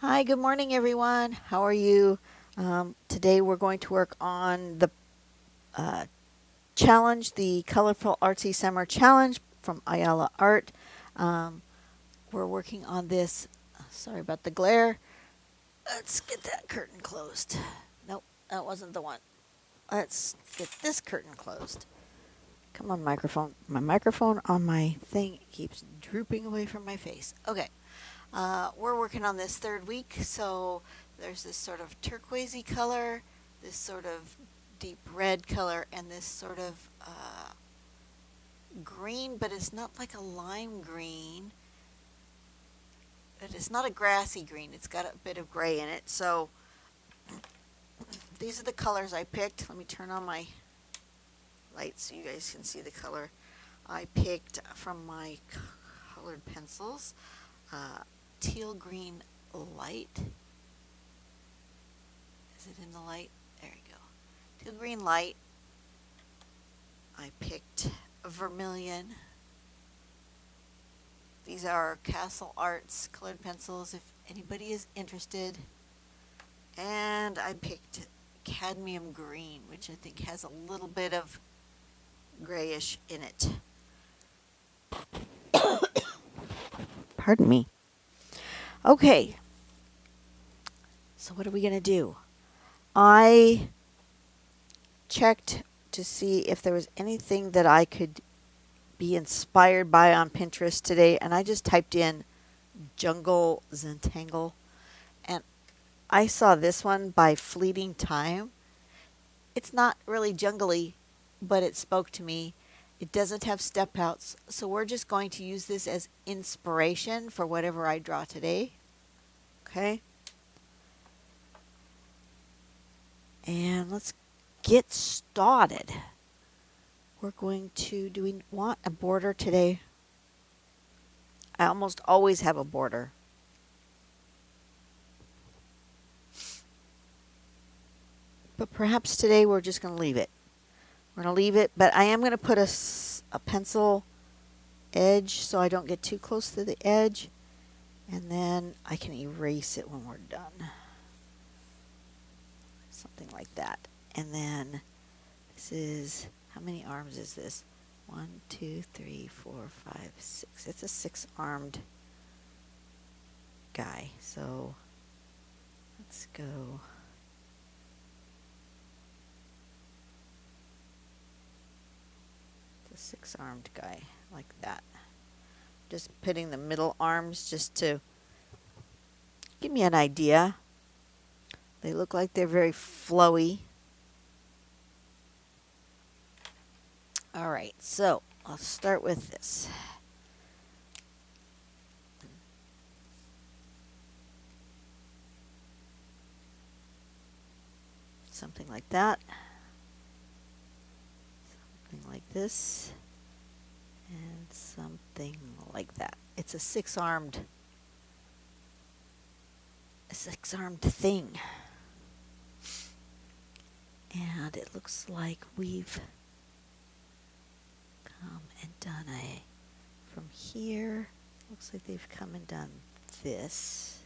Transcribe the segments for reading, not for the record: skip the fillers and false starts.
Hi, good morning, everyone. How are you? Today we're going to work on the uh, challenge, the Colorful Artsy Summer Challenge from Ayala Art. Um, we're working on this. Sorry about the glare. Let's get that curtain closed. Nope, that wasn't the one. Let's get this curtain closed. Come on, microphone. My microphone on my thing keeps drooping away from my face. Okay. We're working on this third week, so there's this sort of turquoisey color, this sort of deep red color, and this sort of green, but it's not like a lime green. It's not a grassy green. It's got a bit of gray in it. So these are the colors I picked. Let me turn on my light so you guys can see the color. I picked from my colored pencils teal green light. Is it in the light? There you go. Teal green light. I picked vermilion. These are Castle Arts colored pencils if anybody is interested. And I picked cadmium green, which I think has a little bit of grayish in it. Pardon me. Okay. So what are we going to do? I checked to see if there was anything that I could be inspired by on Pinterest today, and I just typed in jungle Zentangle, and I saw this one by Fleeting Time. It's not really jungly, but it spoke to me. It doesn't have step outs, so we're just going to use this as inspiration for whatever I draw today. Okay? And let's get started. We're going to, do we want a border today? I almost always have a border. But perhaps today we're just going to leave it. We're going to leave it, but I am going to put a pencil edge so I don't get too close to the edge. And then I can erase it when we're done. Something like that. And then this is, how many arms is this? 1, 2, 3, 4, 5, 6. It's a 6-armed guy. So let's go. It's a 6-armed guy like that. Just putting the middle arms just to give me an idea. They look like they're very flowy. All right, so I'll start with this. Something like that. Something like this. And something like that. It's a six-armed thing. And it looks like we've come and done from here, looks like they've come and done this.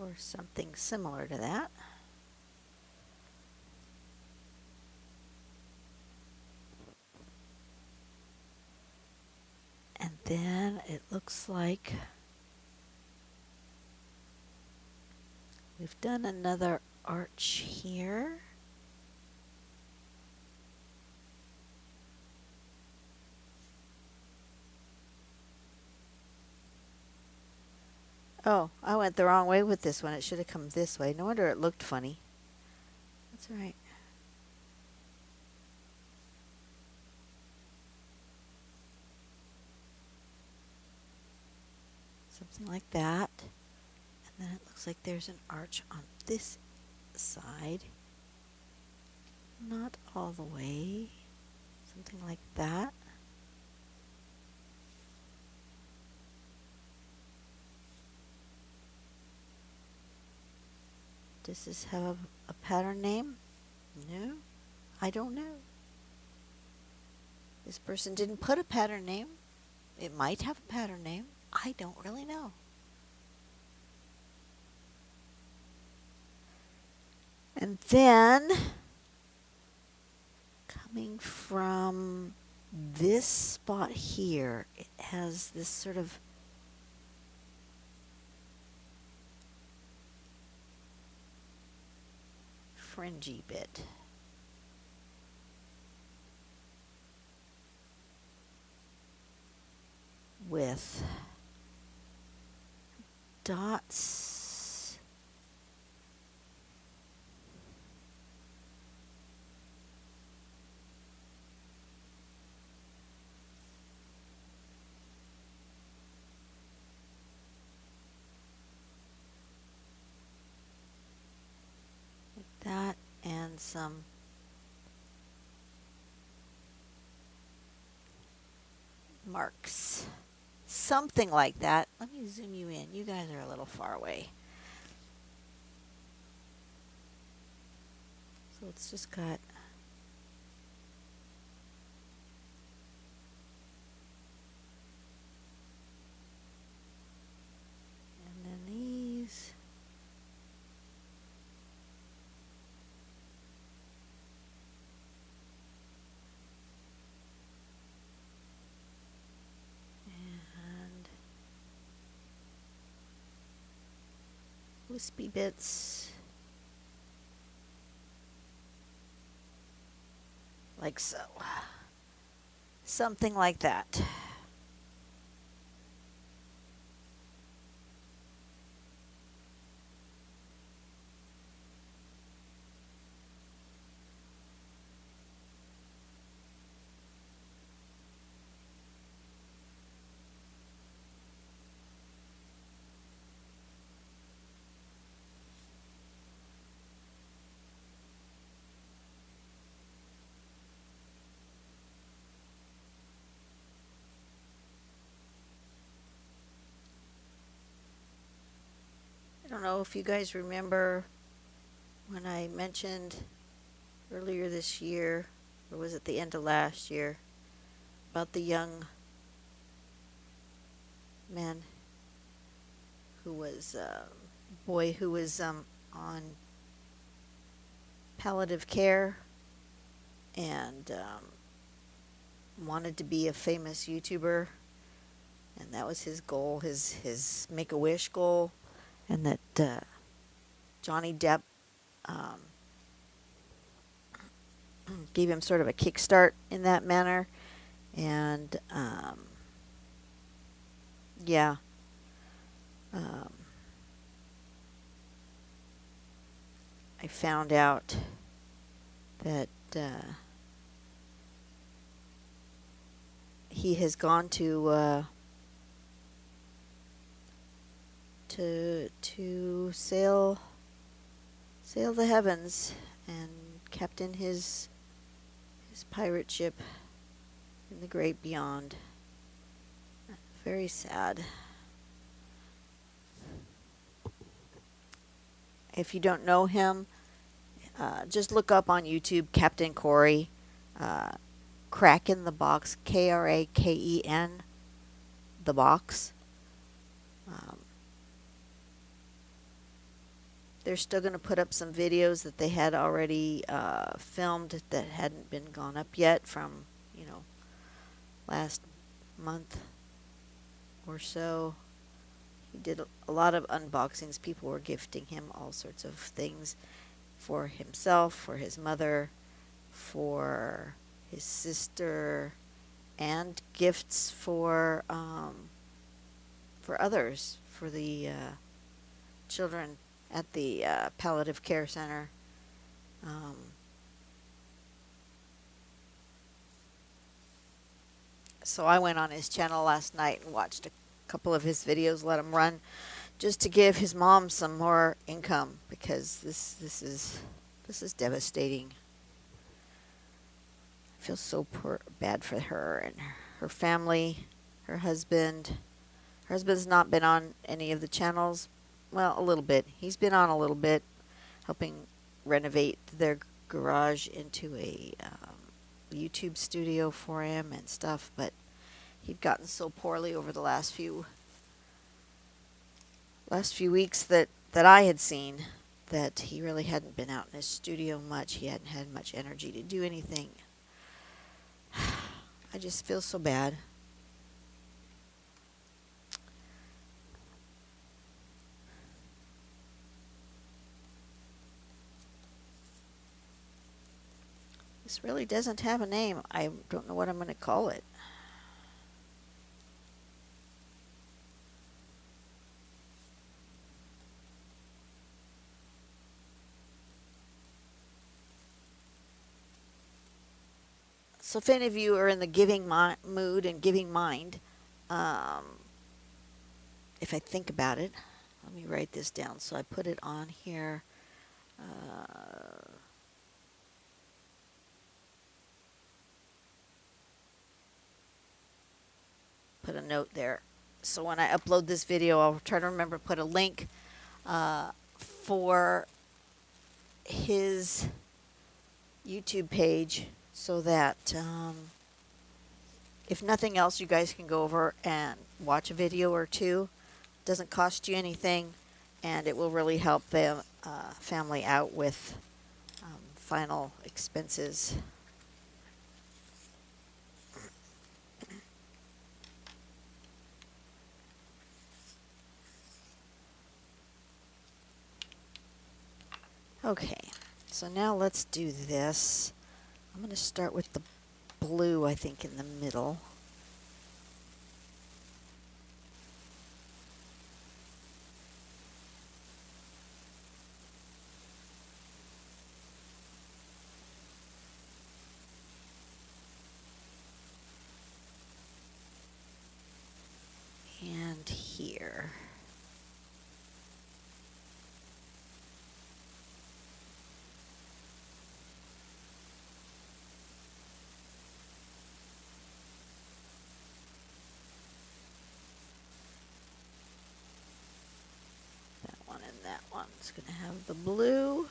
Or something similar to that. And then it looks like we've done another arch here. Oh, I went the wrong way with this one. It should have come this way. No wonder it looked funny. That's right. Something like that. And then it looks like there's an arch on this side. Not all the way. Something like that. Does this have a pattern name? No, I don't know. This person didn't put a pattern name. It might have a pattern name. I don't really know. And then, coming from this spot here, it has this sort of fringy bit. With dots. Like that, and some marks. Something like that. Let me zoom you in. You guys are a little far away. So it's just got and then these. And wispy bits. Like so. Something like that. I don't know if you guys remember when I mentioned earlier this year, or was it the end of last year, about the young man who was boy who was on palliative care and wanted to be a famous YouTuber, and that was his goal, his Make-A-Wish goal, and that Johnny Depp gave him sort of a kickstart in that manner, and yeah. I found out that he has gone to sail the heavens and captain his pirate ship in the great beyond. Very sad. If you don't know him, just look up on YouTube Captain Kori, Kraken the Box, Kraken the Box. They're still going to put up some videos that they had already filmed that hadn't been gone up yet from, last month or so. He did a lot of unboxings. People were gifting him all sorts of things for himself, for his mother, for his sister, and gifts for others, for the children at the palliative care center. So I went on his channel last night and watched a couple of his videos, let him run, just to give his mom some more income, because this is devastating. I feel so bad for her and her family, her husband. Her husband's not been on any of the channels. Well, a little bit. He's been on a little bit, helping renovate their garage into a YouTube studio for him and stuff. But he'd gotten so poorly over the last few weeks that I had seen that he really hadn't been out in his studio much. He hadn't had much energy to do anything. I just feel so bad. This really doesn't have a name. I don't know what I'm going to call it. So if any of you are in the giving mood and giving mind, um, if I think about it, let me write this down. So I put it on here. Put a note there. So when I upload this video, I'll try to remember to put a link for his YouTube page so that if nothing else, you guys can go over and watch a video or two. It doesn't cost you anything, and it will really help the family out with final expenses. Okay, so now let's do this. I'm going to start with the blue, I think, in the middle. And here. That one and that one's going to have the blue.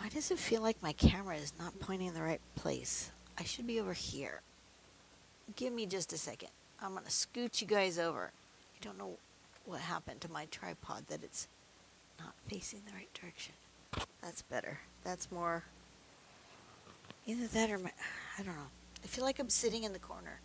Why does it feel like my camera is not pointing in the right place? I should be over here. Give me just a second. I'm going to scoot you guys over. I don't know what happened to my tripod that it's not facing the right direction. That's better. That's more... Either that or I don't know. I feel like I'm sitting in the corner.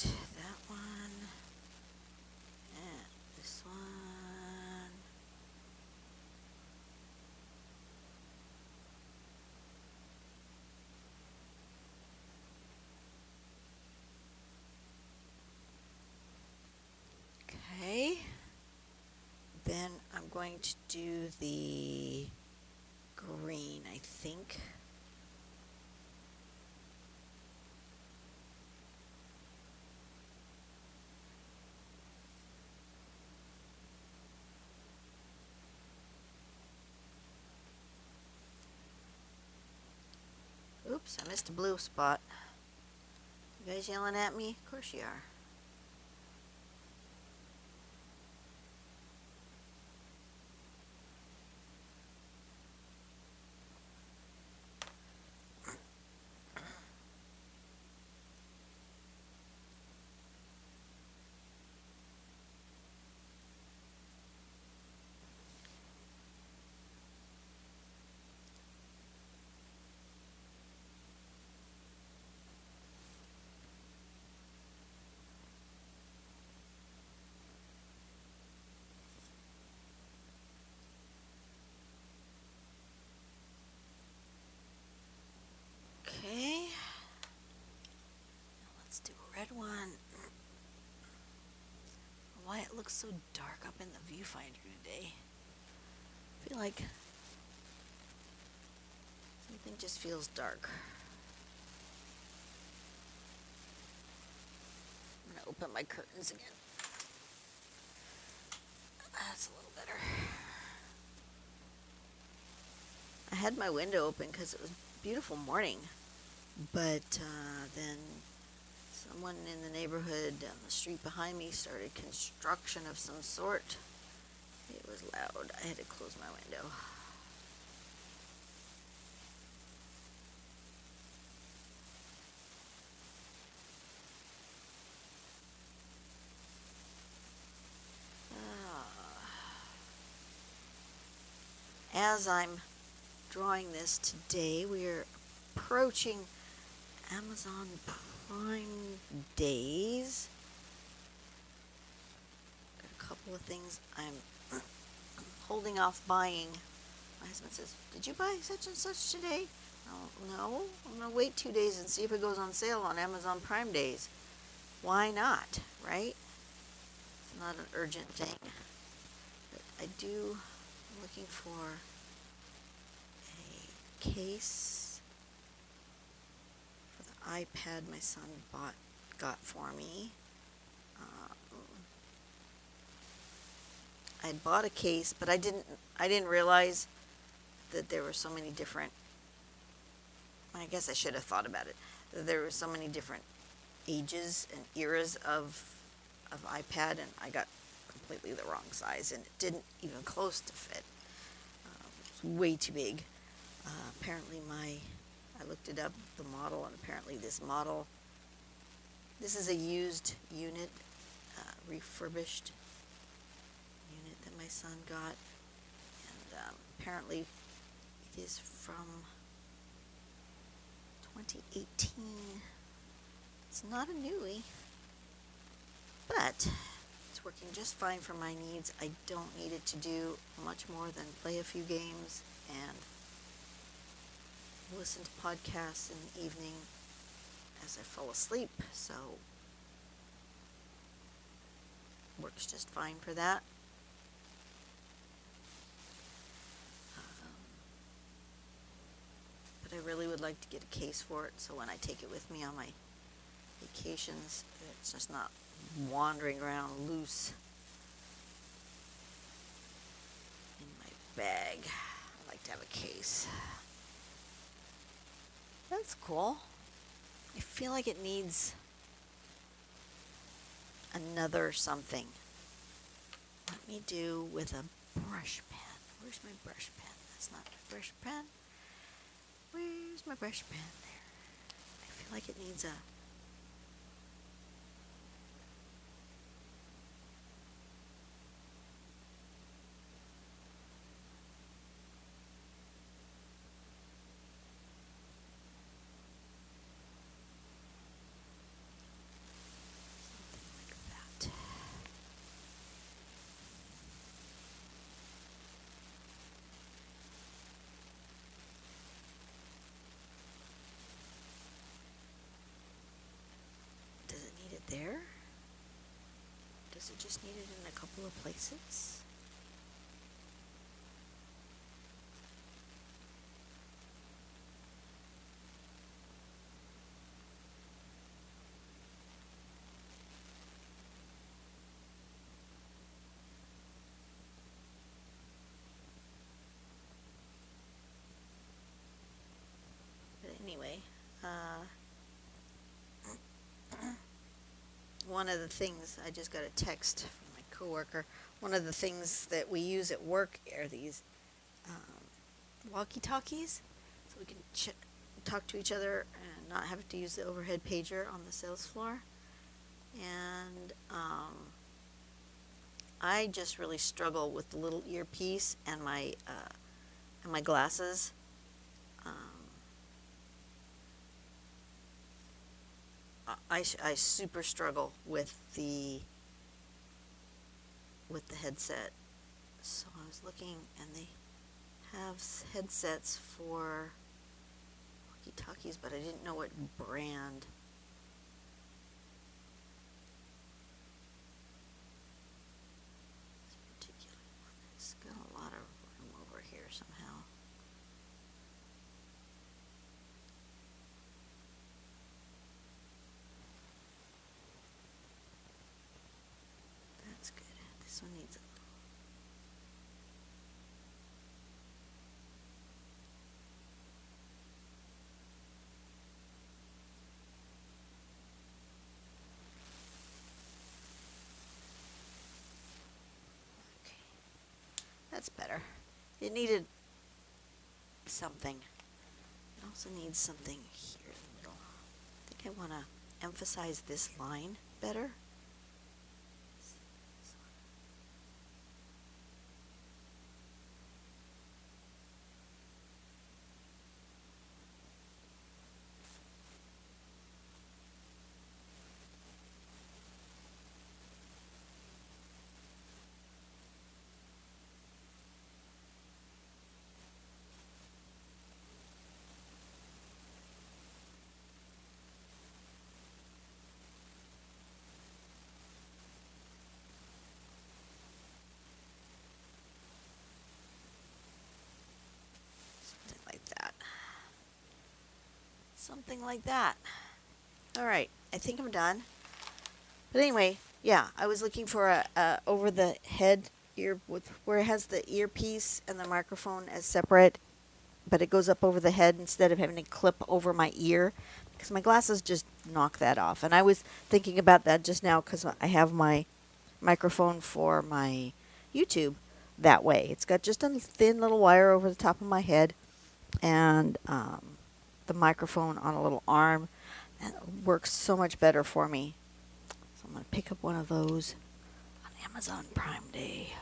That one and this one. Okay. Then I'm going to do the green, I think. Oops, I missed a blue spot. You guys yelling at me? Of course you are. looks so dark up in the viewfinder today. I feel like something just feels dark. I'm going to open my curtains again. That's a little better. I had my window open because it was a beautiful morning, but then someone in the neighborhood down the street behind me started construction of some sort. It was loud. I had to close my window. As I'm drawing this today, we are approaching Amazon Prime days. Got a couple of things I'm holding off buying. My husband says, "Did you buy such and such today?" Oh, no. I'm going to wait 2 days and see if it goes on sale on Amazon Prime days. Why not, right? It's not an urgent thing. But I do, I'm looking for a case for the iPad my son got for me. I'd bought a case, but I didn't realize that there were so many different, I guess I should have thought about it, that there were so many different ages and eras of iPad, and I got completely the wrong size, and it didn't even close to fit. It was way too big. Apparently I looked it up, the model, and apparently this is a used unit, refurbished unit that my son got, and apparently it is from 2018. It's not a newie, but it's working just fine for my needs. I don't need it to do much more than play a few games and listen to podcasts in the evening as I fall asleep, so works just fine for that. But I really would like to get a case for it, so when I take it with me on my vacations, it's just not wandering around loose in my bag. I like to have a case. That's cool. I feel like it needs another something. Let me do with a brush pen. Where's my brush pen? That's not my brush pen. Where's my brush pen? There. I feel like it needs a there? Does it just need it in a couple of places? But anyway, one of the things, I just got a text from my coworker, one of the things that we use at work are these walkie-talkies, so we can talk to each other and not have to use the overhead pager on the sales floor. And I just really struggle with the little earpiece and my glasses. I super struggle with the headset. So I was looking, and they have headsets for walkie-talkies, but I didn't know what brand. This one needs okay. That's better. It needed something. It also needs something here in the middle. I think I want to emphasize this line better. Something like that. Something like that. All right, I think I'm done. But anyway, yeah, I was looking for a over the head ear with where it has the earpiece and the microphone as separate, but it goes up over the head instead of having to clip over my ear because my glasses just knock that off. And I was thinking about that just now because I have my microphone for my YouTube that way. It's got just a thin little wire over the top of my head and the microphone on a little arm. And it works so much better for me. So I'm going to pick up one of those on Amazon Prime Day.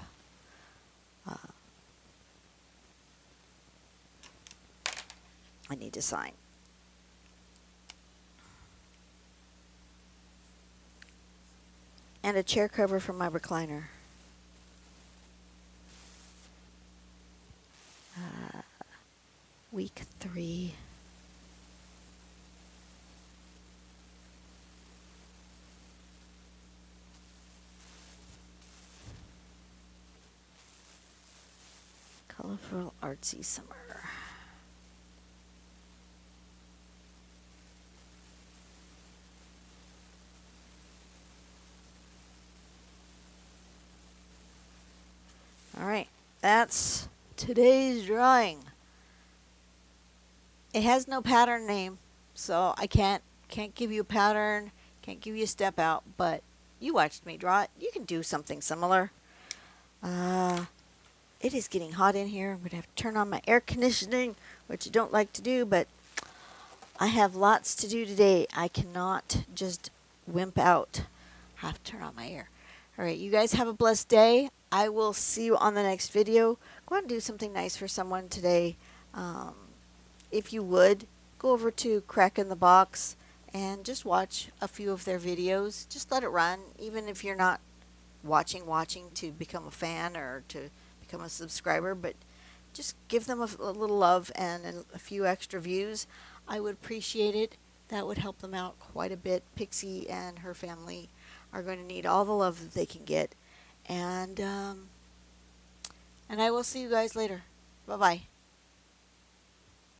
I need to sign. And a chair cover for my recliner. Week 3. Colorful artsy summer. All right, that's today's drawing. It has no pattern name, so I can't give you a pattern, can't give you a step out, but you watched me draw it. You can do something similar. It is getting hot in here. I'm going to have to turn on my air conditioning, which I don't like to do, but I have lots to do today. I cannot just wimp out. I have to turn on my air. All right, you guys have a blessed day. I will see you on the next video. Go out and do something nice for someone today. If you would, go over to Crack in the Box and just watch a few of their videos. Just let it run, even if you're not watching to become a fan or to become a subscriber, but just give them a little love and a few extra views. I would appreciate it. That would help them out quite a bit. Pixie and her family are going to need all the love that they can get. And I will see you guys later. Bye-bye.